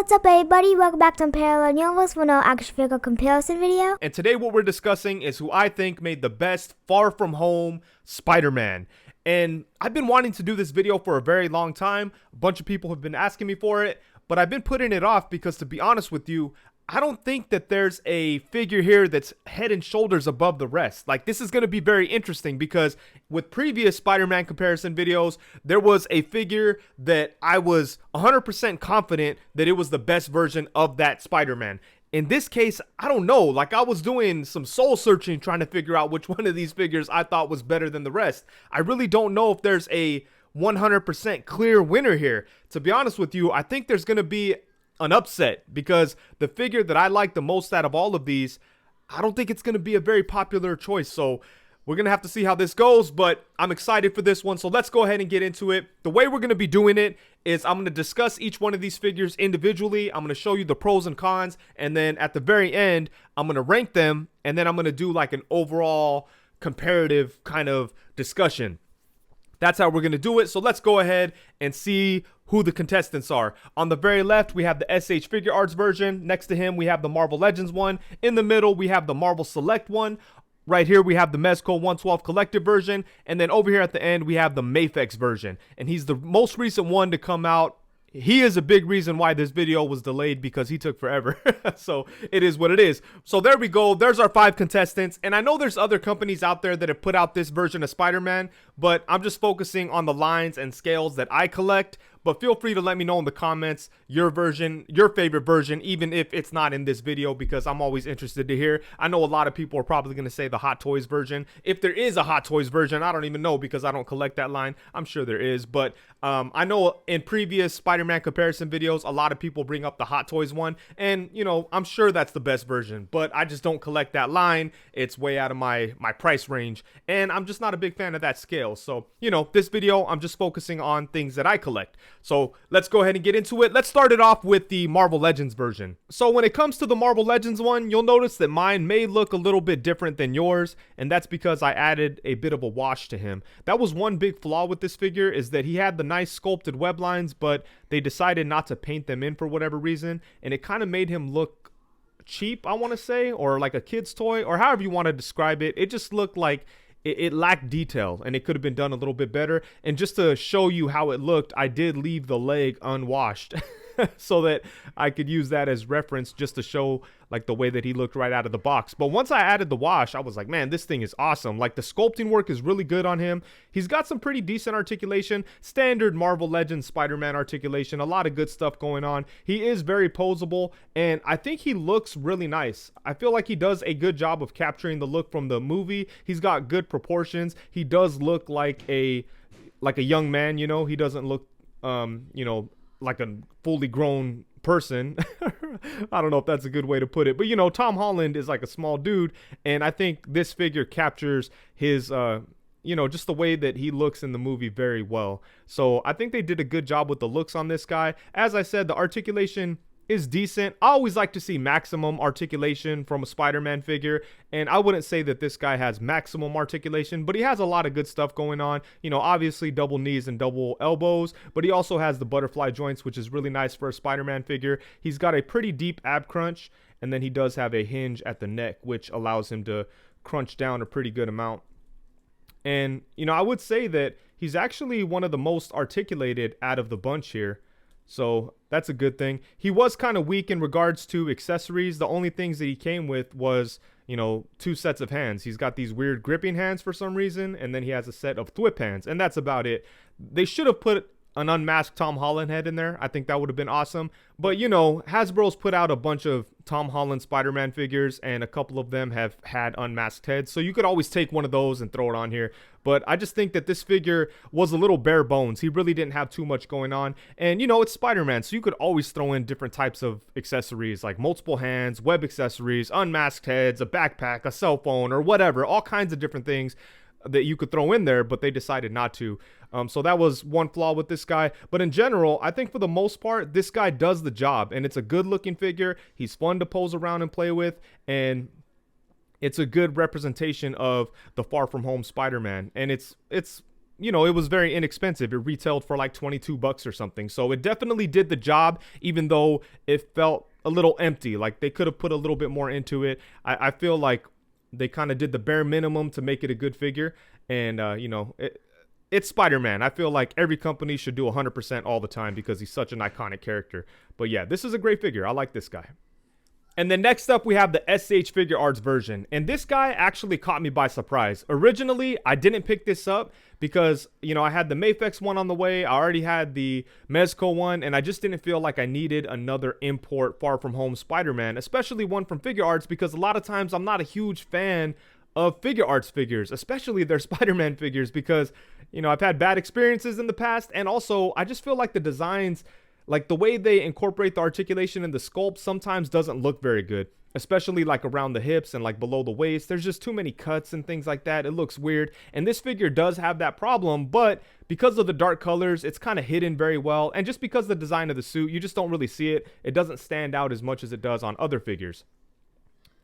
What's up, everybody? Welcome back to Unparalleled Universe for no action figure comparison video. And today what we're discussing is who I think made the best Far From Home Spider-Man. And I've been wanting to do this video for a very long time. A bunch of people have been asking me for it, but I've been putting it off because, to be honest with you, I don't think that there's a figure here that's head and shoulders above the rest. Like, this is going to be very interesting because with previous Spider-Man comparison videos, there was a figure that I was 100% confident that it was the best version of that Spider-Man. In this case, I don't know. Like, I was doing some soul searching trying to figure out which one of these figures I thought was better than the rest. I really don't know if there's a 100% clear winner here. To be honest with you, I think there's going to be an upset because the figure that I like the most out of all of these, I don't think it's going to be a very popular choice. So we're going to have to see how this goes, but I'm excited for this one. So let's go ahead and get into it. The way we're going to be doing it is I'm going to discuss each one of these figures individually. I'm going to show you the pros and cons. And then at the very end, I'm going to rank them. And then I'm going to do like an overall comparative kind of discussion. That's how we're going to do it. So let's go ahead and see who the contestants are. On the very left, we have the SH Figuarts version. Next to him, we have the Marvel Legends one. In the middle, we have the Marvel Select one. Right here, we have the Mezco 112 Collective version. And then over here at the end, we have the Mafex version. And he's the most recent one to come out. He is a big reason why this video was delayed because he took forever. So it is what it is. So there we go. There's our 5 contestants. And I know there's other companies out there that have put out this version of Spider-Man, but I'm just focusing on the lines and scales that I collect. But feel free to let me know in the comments your version, your favorite version, even if it's not in this video, because I'm always interested to hear. I know a lot of people are probably going to say the Hot Toys version. If there is a Hot Toys version, I don't even know because I don't collect that line. I'm sure there is. But I know in previous Spider-Man comparison videos, a lot of people bring up the Hot Toys one. And, you know, I'm sure that's the best version. But I just don't collect that line. It's way out of my price range. And I'm just not a big fan of that scale. So, you know, this video, I'm just focusing on things that I collect. So let's go ahead and get into it. Let's start it off with the Marvel Legends version. So when it comes to the Marvel Legends one, you'll notice that mine may look a little bit different than yours. And that's because I added a bit of a wash to him. That was one big flaw with this figure, is that he had the nice sculpted web lines, but they decided not to paint them in for whatever reason. And it kind of made him look cheap, I want to say, or like a kid's toy, or however you want to describe it. It just looked like it lacked detail, and it could have been done a little bit better. And just to show you how it looked, I did leave the leg unwashed so that I could use that as reference just to show like the way that he looked right out of the box. But once I added the wash, I was like, man, this thing is awesome. Like, the sculpting work is really good on him. He's got some pretty decent articulation, standard Marvel Legends Spider-Man articulation, a lot of good stuff going on. He is very posable, and I think he looks really nice. I feel like he does a good job of capturing the look from the movie. He's got good proportions. He does look like a young man, you know. He doesn't look you know, like a fully grown person. I don't know if that's a good way to put it, but you know, Tom Holland is like a small dude, and I think this figure captures his you know, just the way that he looks in the movie very well. So I think they did a good job with the looks on this guy. As I said, the articulation is decent. I always like to see maximum articulation from a Spider-Man figure, and I wouldn't say that this guy has maximum articulation, but he has a lot of good stuff going on. You know, obviously double knees and double elbows, but he also has the butterfly joints, which is really nice for a Spider-Man figure. He's got a pretty deep ab crunch, and then he does have a hinge at the neck, which allows him to crunch down a pretty good amount. And, you know, I would say that he's actually one of the most articulated out of the bunch here. So that's a good thing. He was kind of weak in regards to accessories. The only things that he came with was, you know, 2 sets of hands. He's got these weird gripping hands for some reason, and then he has a set of thwip hands, and that's about it. They should have put an unmasked Tom Holland head in there. I think that would have been awesome. But, you know, Hasbro's put out a bunch of Tom Holland Spider-Man figures, and a couple of them have had unmasked heads. So you could always take one of those and throw it on here. But I just think that this figure was a little bare bones. He really didn't have too much going on. And, you know, it's Spider-Man, so you could always throw in different types of accessories, like multiple hands, web accessories, unmasked heads, a backpack, a cell phone, or whatever. All kinds of different things that you could throw in there, but they decided not to. So that was one flaw with this guy. But in general, I think for the most part, this guy does the job, and it's a good looking figure. He's fun to pose around and play with, and it's a good representation of the Far From Home Spider-Man. And it's you know, it was very inexpensive. It retailed for like 22 bucks or something. So it definitely did the job, even though it felt a little empty. Like they could have put a little bit more into it. I feel like they kind of did the bare minimum to make it a good figure. And, you know, it's Spider-Man. I feel like every company should do 100% all the time because he's such an iconic character. But yeah, this is a great figure. I like this guy. And then next up, we have the SH Figuarts version. And this guy actually caught me by surprise. Originally, I didn't pick this up because, you know, I had the Mafex one on the way. I already had the Mezco one, and I just didn't feel like I needed another import Far From Home Spider-Man, especially one from Figuarts, because a lot of times I'm not a huge fan of Figuarts figures, especially their Spider-Man figures, because, you know, I've had bad experiences in the past, and also I just feel like the designs, like the way they incorporate the articulation in the sculpt sometimes doesn't look very good, especially like around the hips and like below the waist. There's just too many cuts and things like that. It looks weird. And this figure does have that problem, but because of the dark colors, it's kind of hidden very well. And just because of the design of the suit, you just don't really see it. It doesn't stand out as much as it does on other figures.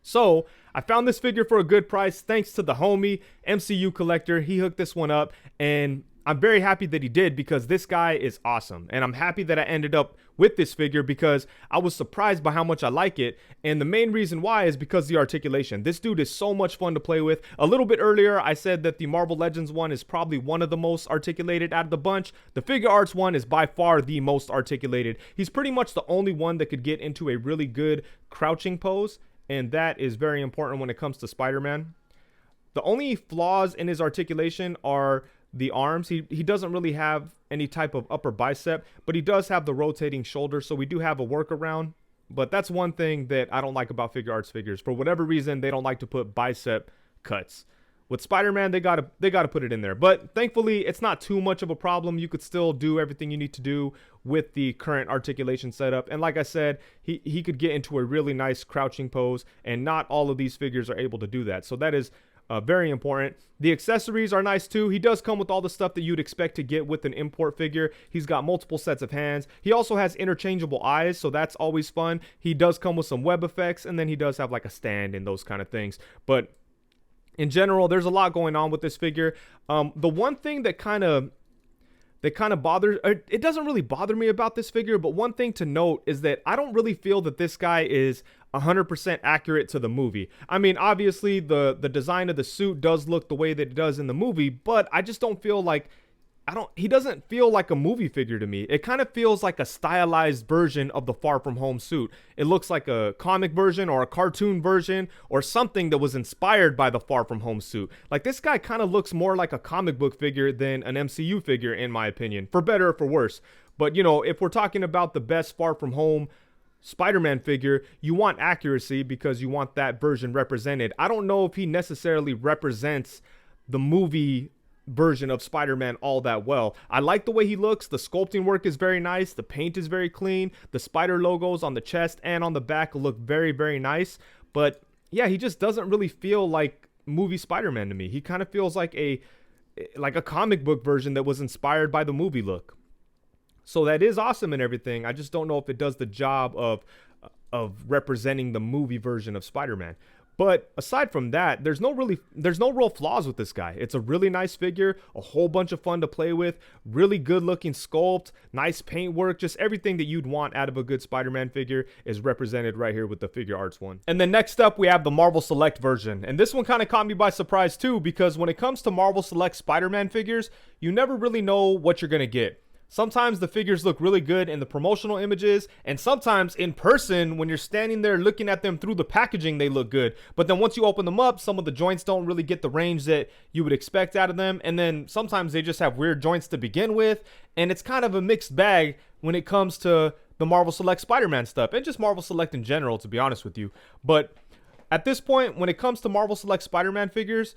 So I found this figure for a good price thanks to the homie MCU collector. He hooked this one up, and I'm very happy that he did because this guy is awesome. And I'm happy that I ended up with this figure because I was surprised by how much I like it. And the main reason why is because the articulation. This dude is so much fun to play with. A little bit earlier, I said that the Marvel Legends one is probably one of the most articulated out of the bunch. The Figuarts one is by far the most articulated. He's pretty much the only one that could get into a really good crouching pose. And that is very important when it comes to Spider-Man. The only flaws in his articulation are the arms. He doesn't really have any type of upper bicep, but he does have the rotating shoulder, so we do have a workaround. But that's one thing that I don't like about Figuarts figures. For whatever reason, they don't like to put bicep cuts. With Spider-Man, they gotta put it in there. But thankfully, it's not too much of a problem. You could still do everything you need to do with the current articulation setup. And like I said, he could get into a really nice crouching pose, and not all of these figures are able to do that. So that is very important. The accessories are nice too. He does come with all the stuff that you'd expect to get with an import figure. He's got multiple sets of hands. He also has interchangeable eyes, so that's always fun. He does come with some web effects, and then he does have like a stand and those kind of things. But in general, there's a lot going on with this figure. The one thing that kind of bothers, it doesn't really bother me about this figure, but one thing to note is that I don't really feel that this guy is 100% accurate to the movie. I mean, obviously the design of the suit does look the way that it does in the movie, but I just don't feel like, he doesn't feel like a movie figure to me. It kind of feels like a stylized version of the Far From Home suit. It looks like a comic version or a cartoon version or something that was inspired by the Far From Home suit. Like, this guy kind of looks more like a comic book figure than an MCU figure, in my opinion, for better or for worse. But, you know, if we're talking about the best Far From Home Spider-Man figure, you want accuracy because you want that version represented. I don't know if he necessarily represents the movie version of Spider-Man all that well. I like the way he looks. The sculpting work is very nice. The paint is very clean. The spider logos on the chest and on the back look very, very nice. But yeah, he just doesn't really feel like movie Spider-Man to me. He kind of feels like a comic book version that was inspired by the movie look. So that is awesome and everything. I just don't know if it does the job of representing the movie version of Spider-Man. But aside from that, there's no real flaws with this guy. It's a really nice figure, a whole bunch of fun to play with, really good looking sculpt, nice paint work, just everything that you'd want out of a good Spider-Man figure is represented right here with the Figuarts one. And then next up, we have the Marvel Select version. And this one kind of caught me by surprise too, because when it comes to Marvel Select Spider-Man figures, you never really know what you're gonna get. Sometimes the figures look really good in the promotional images, and sometimes in person, when you're standing there looking at them through the packaging, they look good. But then once you open them up, some of the joints don't really get the range that you would expect out of them. And then sometimes they just have weird joints to begin with. And it's kind of a mixed bag when it comes to the Marvel Select Spider-Man stuff, and just Marvel Select in general, to be honest with you. But at this point, when it comes to Marvel Select Spider-Man figures,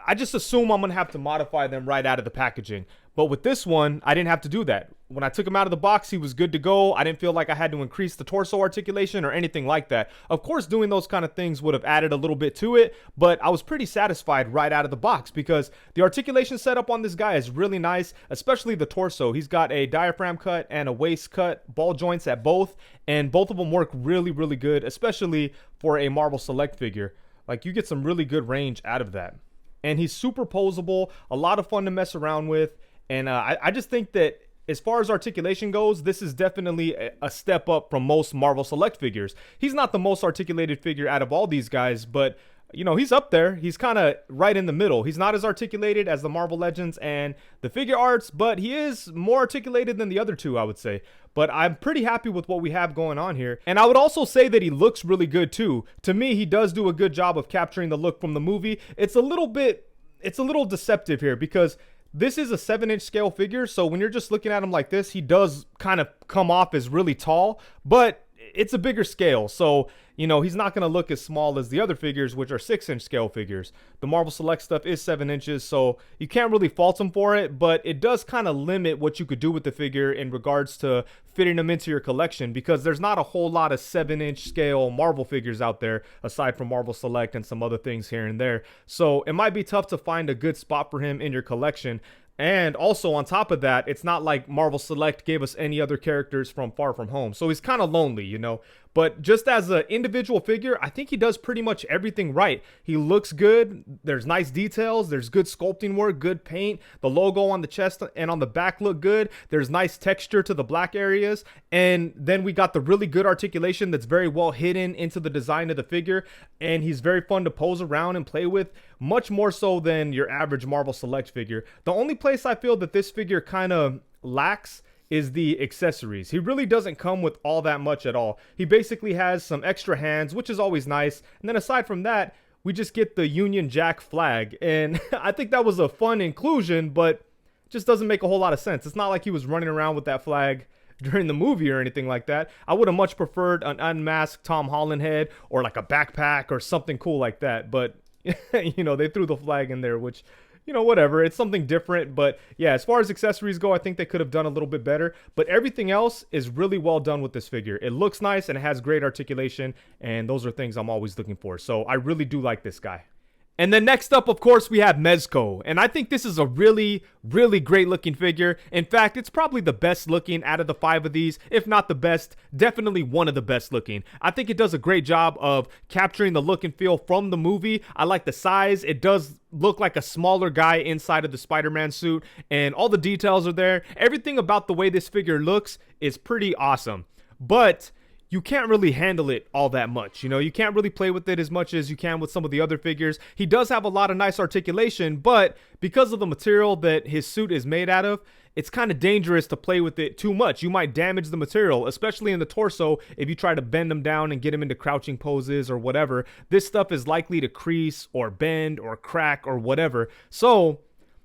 I just assume I'm going to have to modify them right out of the packaging. But with this one, I didn't have to do that. When I took him out of the box, he was good to go. I didn't feel like I had to increase the torso articulation or anything like that. Of course, doing those kind of things would have added a little bit to it, but I was pretty satisfied right out of the box because the articulation setup on this guy is really nice, especially the torso. He's got a diaphragm cut and a waist cut, ball joints at both, and both of them work really, really good, especially for a Marvel Select figure. Like, you get some really good range out of that. and he's super posable, a lot of fun to mess around with. And I just think that as far as articulation goes, this is definitely a step up from most Marvel Select figures. He's not the most articulated figure out of all these guys, but you know, he's up there. He's kind of right in the middle. He's not as articulated as the Marvel Legends and the Figuarts, but he is more articulated than the other two, I would say. But I'm pretty happy with what we have going on here. And I would also say that he looks really good too. To me, he does do a good job of capturing the look from the movie. It's a little deceptive here because this is a 7-inch scale figure. So when you're just looking at him like this, he does kind of come off as really tall, but it's a bigger scale. So, you know, he's not going to look as small as the other figures, which are 6-inch scale figures. The Marvel Select stuff is 7 inches, so you can't really fault him for it, but it does kind of limit what you could do with the figure in regards to fitting them into your collection, because there's not a whole lot of 7-inch scale Marvel figures out there aside from Marvel Select and some other things here and there. So it might be tough to find a good spot for him in your collection. And also on top of that, it's not like Marvel Select gave us any other characters from Far From Home. So he's kind of lonely, you know. But just as an individual figure, I think he does pretty much everything right. He looks good. There's nice details. There's good sculpting work, good paint. The logo on the chest and on the back look good. There's nice texture to the black areas. And then we got the really good articulation that's very well hidden into the design of the figure. And he's very fun to pose around and play with, much more so than your average Marvel Select figure. The only place I feel that this figure kind of lacks is the accessories. He really doesn't come with all that much at all. He basically has some extra hands, which is always nice. And then aside from that, we just get the Union Jack flag. And I think that was a fun inclusion, but just doesn't make a whole lot of sense. It's not like he was running around with that flag during the movie or anything like that. I would have much preferred an unmasked Tom Holland head or like a backpack or something cool like that. But, you know, they threw the flag in there, which, you know, whatever. It's something different. But yeah, as far as accessories go, I think they could have done a little bit better. But everything else is really well done with this figure. It looks nice and it has great articulation. And those are things I'm always looking for. So I really do like this guy. And then next up, of course, we have Mezco. And I think this is a really, really great looking figure. In fact, it's probably the best looking out of the 5 of these, if not the best, definitely one of the best looking. I think it does a great job of capturing the look and feel from the movie. I like the size. It does look like a smaller guy inside of the Spider-Man suit, and all the details are there. Everything about the way this figure looks is pretty awesome. But you can't really handle it all that much. You know, you can't really play with it as much as you can with some of the other figures. He does have a lot of nice articulation, but because of the material that his suit is made out of, it's kind of dangerous to play with it too much. You might damage the material, especially in the torso if you try to bend him down and get him into crouching poses or whatever. This stuff is likely to crease or bend or crack or whatever. So,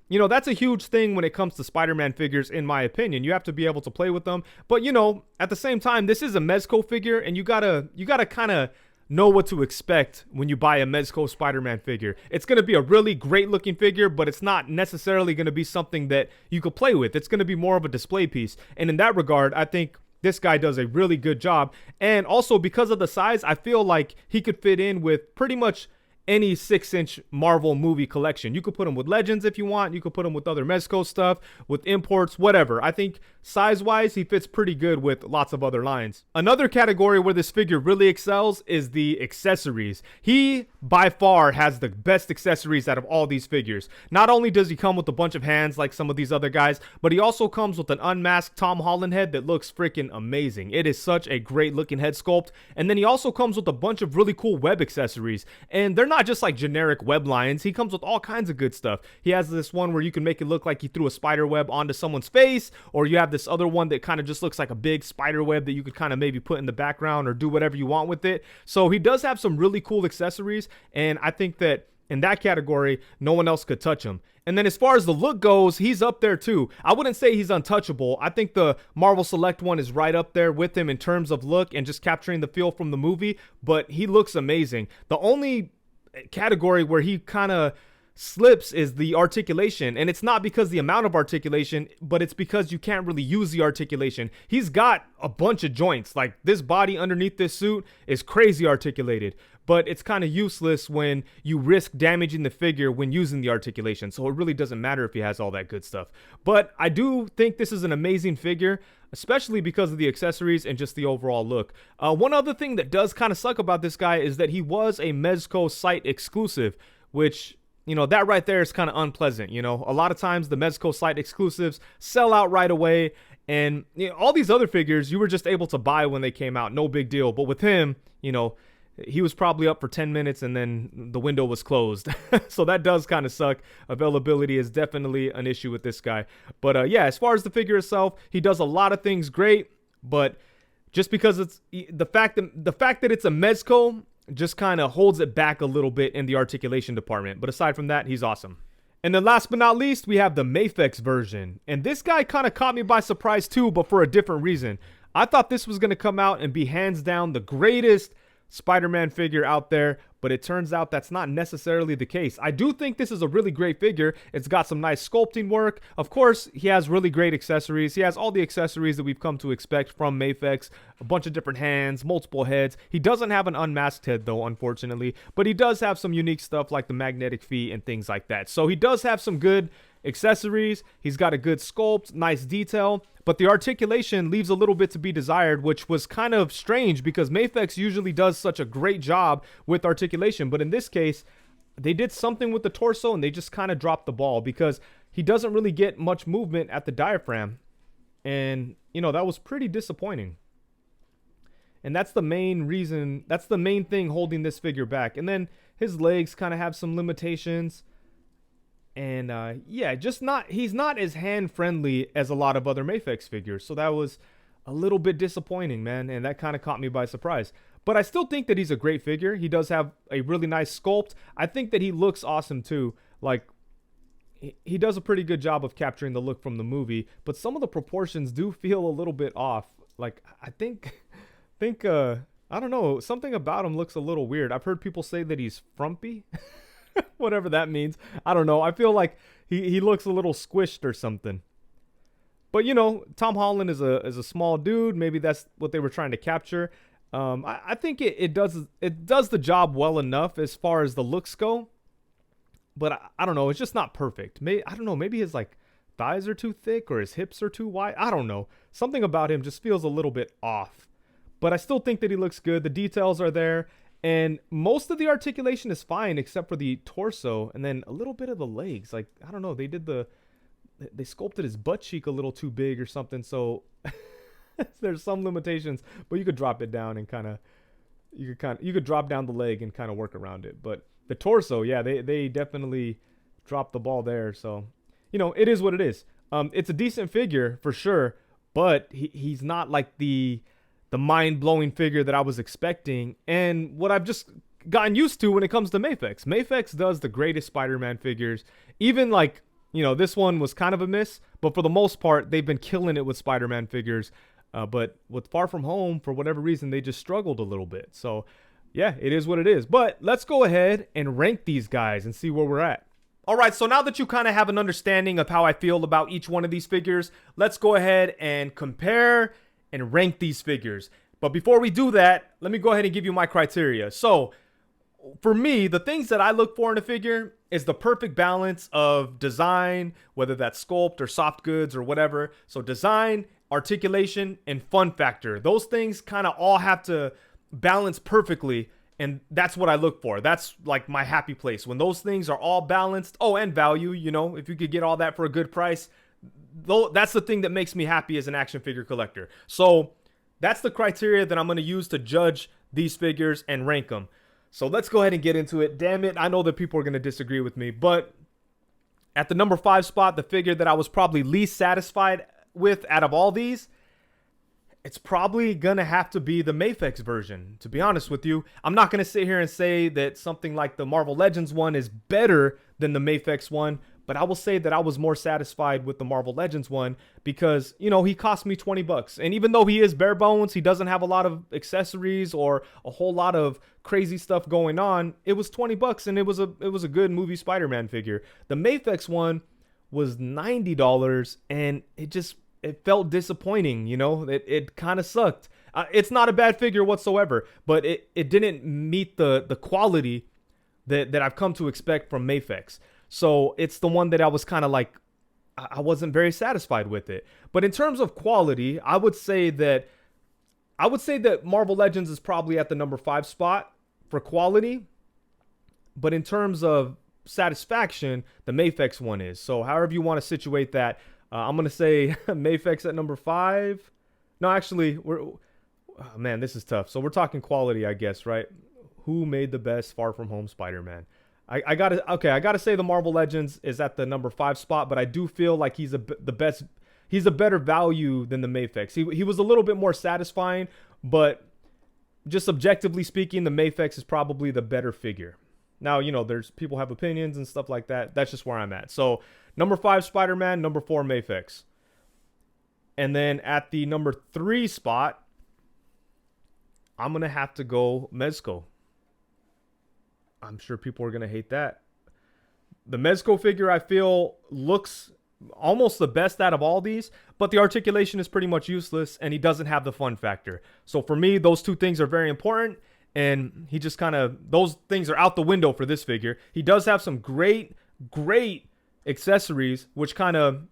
you know, that's a huge thing when it comes to Spider-Man figures, in my opinion. You have to be able to play with them. But, you know, at the same time, this is a Mezco figure, and you gotta kind of know what to expect when you buy a Mezco Spider-Man figure. It's going to be a really great looking figure, but it's not necessarily going to be something that you could play with. It's going to be more of a display piece. And in that regard, I think this guy does a really good job. And also, because of the size, I feel like he could fit in with pretty much any 6-inch Marvel movie collection. You could put him with Legends if you want. You could put him with other Mezco stuff, with imports, whatever. I think size-wise, he fits pretty good with lots of other lines. Another category where this figure really excels is the accessories. He, by far, has the best accessories out of all these figures. Not only does he come with a bunch of hands like some of these other guys, but he also comes with an unmasked Tom Holland head that looks freaking amazing. It is such a great looking head sculpt. And then he also comes with a bunch of really cool web accessories. And they're not just like generic web lines. He comes with all kinds of good stuff. He has this one where you can make it look like he threw a spider web onto someone's face, or you have this other one that kind of just looks like a big spider web that you could kind of maybe put in the background or do whatever you want with it. So he does have some really cool accessories, and I think that in that category, no one else could touch him. And then as far as the look goes, he's up there too. I wouldn't say he's untouchable. I think the Marvel Select one is right up there with him in terms of look and just capturing the feel from the movie, but he looks amazing. The only category where he kind of slips is the articulation, and it's not because the amount of articulation, but it's because you can't really use the articulation. He's got a bunch of joints. Like, this body underneath this suit is crazy articulated, but it's kind of useless when you risk damaging the figure when using the articulation. So it really doesn't matter if he has all that good stuff. But I do think this is an amazing figure, especially because of the accessories and just the overall look. One other thing that does kind of suck about this guy is that he was a Mezco site exclusive, which that right there is kind of unpleasant. A lot of times the Mezco site exclusives sell out right away. And all these other figures, you were just able to buy when they came out. No big deal. But with him, he was probably up for 10 minutes and then the window was closed. So that does kind of suck. Availability is definitely an issue with this guy. But yeah, as far as the figure itself, he does a lot of things great. But just because it's the fact that it's a Mezco just kind of holds it back a little bit in the articulation department. But aside from that, he's awesome. And then last but not least, we have the Mafex version. And this guy kind of caught me by surprise too, but for a different reason. I thought this was going to come out and be hands down the greatest Spider-Man figure out there, but it turns out that's not necessarily the case. I do think this is a really great figure. It's got some nice sculpting work. Of course, he has really great accessories. He has all the accessories that we've come to expect from Mafex. A bunch of different hands, multiple heads. He doesn't have an unmasked head though, unfortunately, but he does have some unique stuff like the magnetic feet and things like that. So he does have some good accessories. He's got a good sculpt, nice detail, but the articulation leaves a little bit to be desired, which was kind of strange because Mafex usually does such a great job with articulation. But in this case, they did something with the torso and they just kind of dropped the ball because he doesn't really get much movement at the diaphragm. And, that was pretty disappointing. And that's the main reason, that's the main thing holding this figure back. And then his legs kind of have some limitations. And yeah, he's not as hand friendly as a lot of other Mafex figures. So that was a little bit disappointing, man. And that kind of caught me by surprise. But I still think that he's a great figure. He does have a really nice sculpt. I think that he looks awesome too. Like, he does a pretty good job of capturing the look from the movie. But some of the proportions do feel a little bit off. Like, I think, I don't know. Something about him looks a little weird. I've heard people say that he's frumpy. Whatever that means. I don't know. I feel like he looks a little squished or something. But Tom Holland is a small dude. Maybe that's what they were trying to capture. I think it does the job well enough as far as the looks go. But I don't know. It's just not perfect. I don't know. Maybe his thighs are too thick or his hips are too wide. I don't know. Something about him just feels a little bit off. But I still think that he looks good. The details are there. And most of the articulation is fine except for the torso and then a little bit of the legs. Like, I don't know, they sculpted his butt cheek a little too big or something. So there's some limitations, but you could drop it down and you could drop down the leg and kind of work around it. But the torso, yeah, they definitely dropped the ball there. So, it is what it is. It's a decent figure for sure, but he's not like the mind-blowing figure that I was expecting and what I've just gotten used to when it comes to Mafex. Mafex does the greatest Spider-Man figures. Even this one was kind of a miss, but for the most part, they've been killing it with Spider-Man figures. But with Far From Home, for whatever reason, they just struggled a little bit. So yeah, it is what it is. But let's go ahead and rank these guys and see where we're at. All right, so now that you kind of have an understanding of how I feel about each one of these figures, let's go ahead and compare and rank these figures. But before we do that, let me go ahead and give you my criteria. So for me, the things that I look for in a figure is the perfect balance of design, whether that's sculpt or soft goods or whatever. So design, articulation, and fun factor. Those things kind of all have to balance perfectly. And that's what I look for. That's like my happy place. When those things are all balanced. Oh, and value, if you could get all that for a good price, that's the thing that makes me happy as an action figure collector. So that's the criteria that I'm going to use to judge these figures and rank them. So let's go ahead and get into it. Damn it, I know that people are going to disagree with me, but at the number 5 spot, the figure that I was probably least satisfied with out of all these, it's probably going to have to be the Mafex version. To be honest with you, I'm not going to sit here and say that something like the Marvel Legends one is better than the Mafex one, but I will say that I was more satisfied with the Marvel Legends one because, he cost me $20. And even though he is bare bones, he doesn't have a lot of accessories or a whole lot of crazy stuff going on. It was $20 and it was a good movie Spider-Man figure. The Mafex one was $90 and it felt disappointing, it kind of sucked. It's not a bad figure whatsoever, but it didn't meet the quality that I've come to expect from Mafex. So it's the one that I was kind of like, I wasn't very satisfied with it. But in terms of quality, I would say that Marvel Legends is probably at the number 5 spot for quality. But in terms of satisfaction the Mafex one is. So however you want to situate that, I'm going to say Mafex at number 5. No, actually, man, this is tough. So we're talking quality, I guess, right? Who made the best Far From Home Spider-Man? I gotta say the Marvel Legends is at the number 5 spot, but I do feel like he's the best. He's a better value than the Mafex. He was a little bit more satisfying, but just objectively speaking, the Mafex is probably the better figure. Now, there's people have opinions and stuff like that. That's just where I'm at. So number 5 Spider-Man, number 4 Mafex. And then at the number 3 spot, I'm gonna have to go Mezco. I'm sure people are gonna hate that. The Mezco figure, I feel, looks almost the best out of all these, but the articulation is pretty much useless, and he doesn't have the fun factor. So for me, those two things are very important, and he just those things are out the window for this figure. He does have some great accessories, which kind of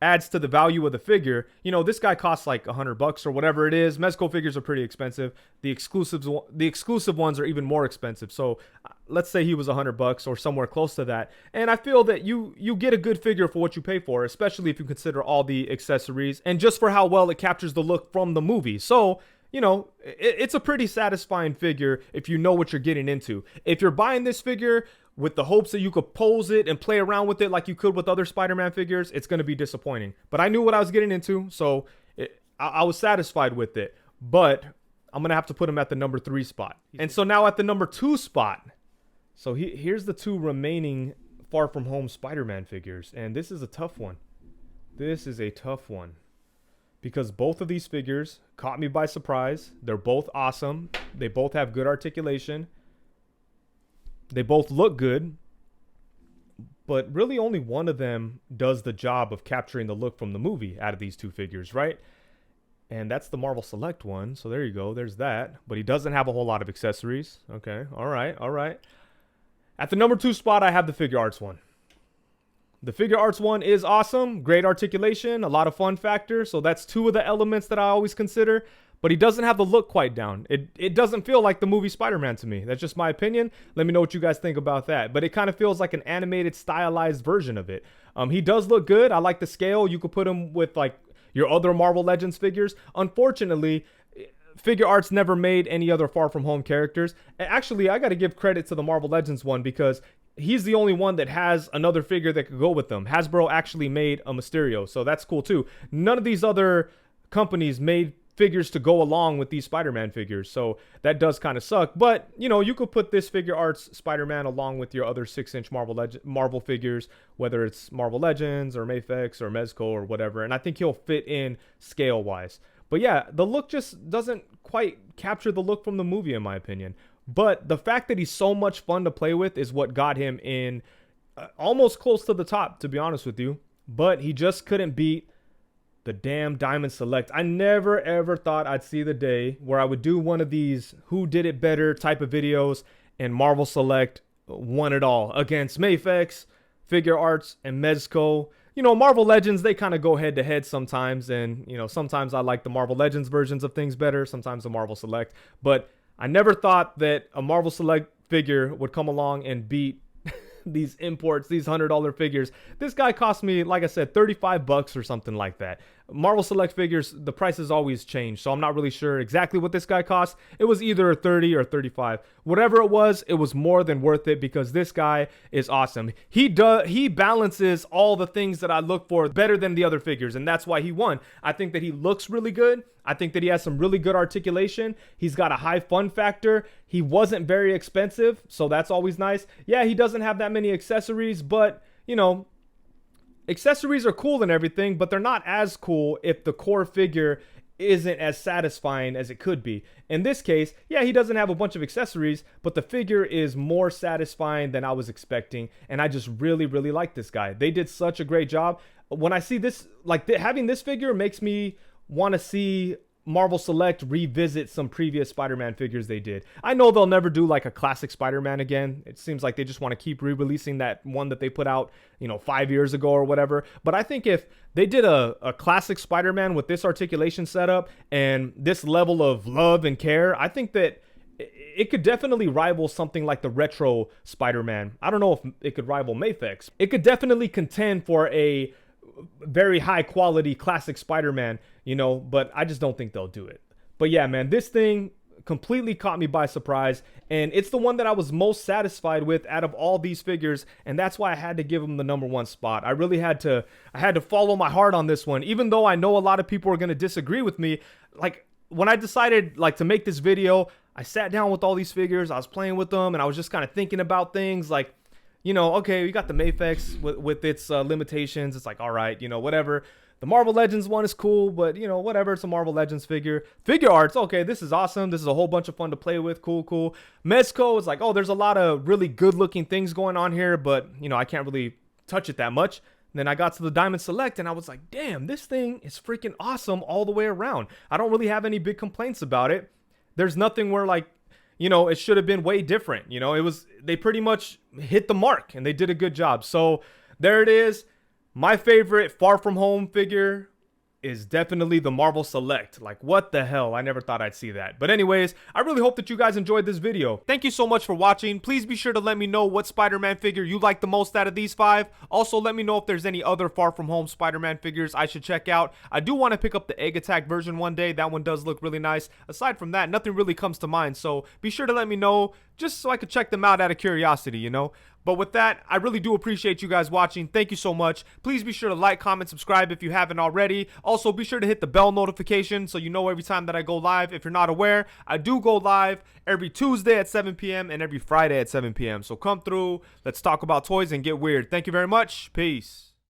adds to the value of the figure. This guy costs like $100 or whatever it is. Mezco figures are pretty expensive. The exclusive ones are even more expensive. So let's say he was $100 or somewhere close to that. And I feel that you get a good figure for what you pay for, especially if you consider all the accessories and just for how well it captures the look from the movie. So it's a pretty satisfying figure if you know what you're getting into. If you're buying this figure with the hopes that you could pose it and play around with it like you could with other Spider-Man figures, it's going to be disappointing. But I knew what I was getting into, so I was satisfied with it. But I'm going to have to put him at the number 3 spot. And so now at the number 2 spot, so here's the 2 remaining Far From Home Spider-Man figures. And this is a tough one. This is a tough one. Because both of these figures caught me by surprise. They're both awesome. They both have good articulation. They both look good, but really only one of them does the job of capturing the look from the movie out of these 2 figures, right? And that's the Marvel Select one. So there you go. There's that. But he doesn't have a whole lot of accessories. Okay. All right. At the number 2 spot, I have the Figuarts one. The Figuarts one is awesome. Great articulation. A lot of fun factor. So that's 2 of the elements that I always consider. But he doesn't have the look quite down. It doesn't feel like the movie Spider-Man to me. That's just my opinion. Let me know what you guys think about that. But it kind of feels like an animated, stylized version of it. He does look good. I like the scale. You could put him with like your other Marvel Legends figures. Unfortunately, Figuarts never made any other Far From Home characters. And actually, I got to give credit to the Marvel Legends one because he's the only one that has another figure that could go with them. Hasbro actually made a Mysterio, so that's cool too. None of these other companies made figures to go along with these Spider-Man figures, so that does kind of suck. But you could put this Figuarts Spider-Man along with your other 6-inch Marvel figures, whether it's Marvel Legends or Mafex or Mezco or whatever, and I think he'll fit in scale wise. But yeah, the look just doesn't quite capture the look from the movie in my opinion. But the fact that he's so much fun to play with is what got him in almost close to the top, to be honest with you. But he just couldn't beat the damn Diamond Select. I never ever thought I'd see the day where I would do one of these who did it better type of videos and Marvel Select won it all against Mafex, Figuarts, and Mezco. Marvel Legends, they kind of go head to head sometimes. And, sometimes I like the Marvel Legends versions of things better. Sometimes the Marvel Select. But I never thought that a Marvel Select figure would come along and beat these imports, these $100 figures. This guy cost me, like I said, $35 or something like that. Marvel Select figures, the prices always change, so I'm not really sure exactly what this guy cost. It was either 30 or 35. Whatever it was more than worth it because this guy is awesome. He balances all the things that I look for better than the other figures, and that's why he won. I think that he looks really good. I think that he has some really good articulation. He's got a high fun factor. He wasn't very expensive, so that's always nice. Yeah, he doesn't have that many accessories, but, accessories are cool and everything, but they're not as cool if the core figure isn't as satisfying as it could be. In this case, yeah, he doesn't have a bunch of accessories, but the figure is more satisfying than I was expecting, and I just really, really like this guy. They did such a great job. When I see this, having this figure makes me want to see Marvel Select revisit some previous Spider-Man figures they did. I know they'll never do like a classic Spider-Man again. It seems like they just want to keep re-releasing that one that they put out, 5 years ago or whatever. But I think if they did a classic Spider-Man with this articulation setup and this level of love and care, I think that it could definitely rival something like the retro Spider-Man. I don't know if it could rival Mafex. It could definitely contend for a very high quality classic Spider-Man, you know, but I just don't think they'll do it. But yeah, man, this thing completely caught me by surprise, and it's the one that I was most satisfied with out of all these figures, and that's why I had to give him the #1 spot. I really had to follow my heart on this one, even though I know a lot of people are going to disagree with me. Like, when I decided like to make this video, I sat down with all these figures, I was playing with them, and I was just kind of thinking about things like, you know, okay, we got the Mafex with its limitations. It's like, all right, you know, whatever. The Marvel Legends one is cool, but, you know, whatever. It's a Marvel Legends figure. Figuarts, okay, this is awesome. This is a whole bunch of fun to play with. Cool, cool. Mezco is like, oh, there's a lot of really good-looking things going on here, but, you know, I can't really touch it that much. And then I got to the Diamond Select, and I was like, damn, this thing is freaking awesome all the way around. I don't really have any big complaints about it. There's nothing where, like, you know, it should have been way different. You know, they pretty much hit the mark, and they did a good job. So there it is. My favorite Far From Home figure is definitely the Marvel Select. Like, what the hell? I never thought I'd see that. But anyways, I really hope that you guys enjoyed this video. Thank you so much for watching. Please be sure to let me know what Spider-Man figure you like the most out of these 5. Also, let me know if there's any other Far From Home Spider-Man figures I should check out. I do want to pick up the Egg Attack version one day. That one does look really nice. Aside from that, nothing really comes to mind. So be sure to let me know just so I could check them out out of curiosity, you know? But with that, I really do appreciate you guys watching. Thank you so much. Please be sure to like, comment, subscribe if you haven't already. Also, be sure to hit the bell notification so you know every time that I go live. If you're not aware, I do go live every Tuesday at 7 p.m. and every Friday at 7 p.m. So come through. Let's talk about toys and get weird. Thank you very much. Peace.